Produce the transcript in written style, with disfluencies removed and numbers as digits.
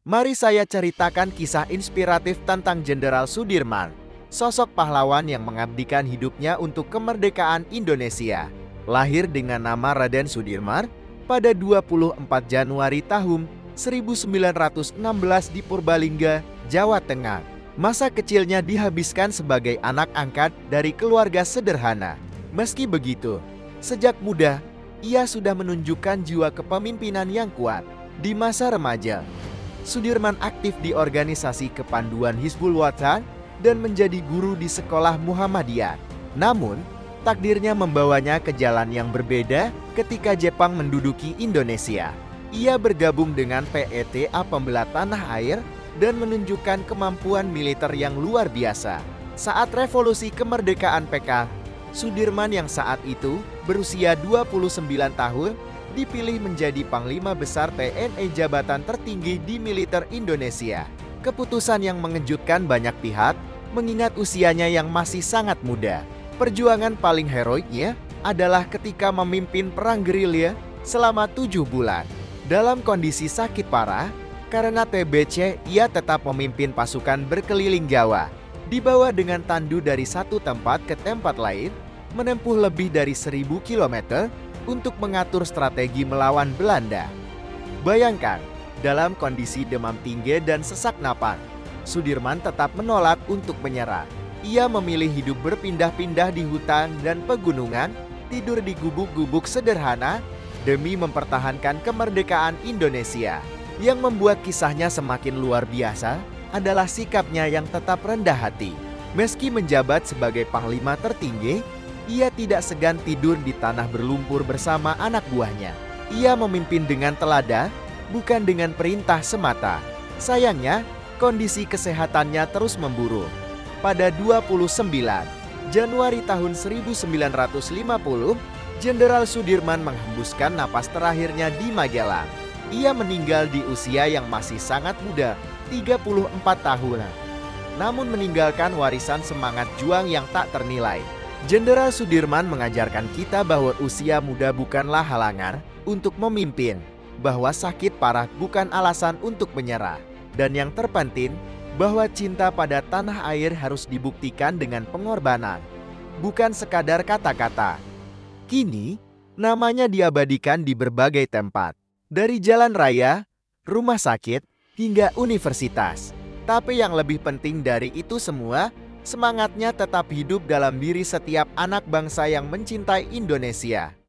Mari saya ceritakan kisah inspiratif tentang Jenderal Sudirman, sosok pahlawan yang mengabdikan hidupnya untuk kemerdekaan Indonesia. Lahir dengan nama Raden Sudirman pada 24 Januari tahun 1916 di Purbalingga, Jawa Tengah. Masa kecilnya dihabiskan sebagai anak angkat dari keluarga sederhana. Meski begitu, sejak muda, ia sudah menunjukkan jiwa kepemimpinan yang kuat. Di masa remaja, Sudirman aktif di organisasi kepanduan Hizbul Wathan dan menjadi guru di sekolah Muhammadiyah. Namun, takdirnya membawanya ke jalan yang berbeda ketika Jepang menduduki Indonesia. Ia bergabung dengan PETA Pembela Tanah Air dan menunjukkan kemampuan militer yang luar biasa. Saat revolusi kemerdekaan PK, Sudirman yang saat itu berusia 29 tahun dipilih menjadi Panglima Besar TNI, jabatan tertinggi di militer Indonesia. Keputusan yang mengejutkan banyak pihak mengingat usianya yang masih sangat muda. Perjuangan paling heroiknya adalah ketika memimpin perang gerilya selama 7 bulan. Dalam kondisi sakit parah, karena TBC ia tetap memimpin pasukan berkeliling Jawa. Dibawa dengan tandu dari satu tempat ke tempat lain, menempuh lebih dari 1000 km untuk mengatur strategi melawan Belanda. Bayangkan, dalam kondisi demam tinggi dan sesak napas, Sudirman tetap menolak untuk menyerah. Ia memilih hidup berpindah-pindah di hutan dan pegunungan, tidur di gubuk-gubuk sederhana, demi mempertahankan kemerdekaan Indonesia. Yang membuat kisahnya semakin luar biasa adalah sikapnya yang tetap rendah hati. Meski menjabat sebagai panglima tertinggi, ia tidak segan tidur di tanah berlumpur bersama anak buahnya. Ia memimpin dengan teladan, bukan dengan perintah semata. Sayangnya, kondisi kesehatannya terus memburuk. Pada 29 Januari tahun 1950, Jenderal Sudirman menghembuskan napas terakhirnya di Magelang. Ia meninggal di usia yang masih sangat muda, 34 tahun. Namun meninggalkan warisan semangat juang yang tak ternilai. Jenderal Sudirman mengajarkan kita bahwa usia muda bukanlah halangan untuk memimpin, bahwa sakit parah bukan alasan untuk menyerah, dan yang terpenting, bahwa cinta pada tanah air harus dibuktikan dengan pengorbanan, bukan sekadar kata-kata. Kini, namanya diabadikan di berbagai tempat, dari jalan raya, rumah sakit, hingga universitas. Tapi yang lebih penting dari itu semua, semangatnya tetap hidup dalam diri setiap anak bangsa yang mencintai Indonesia.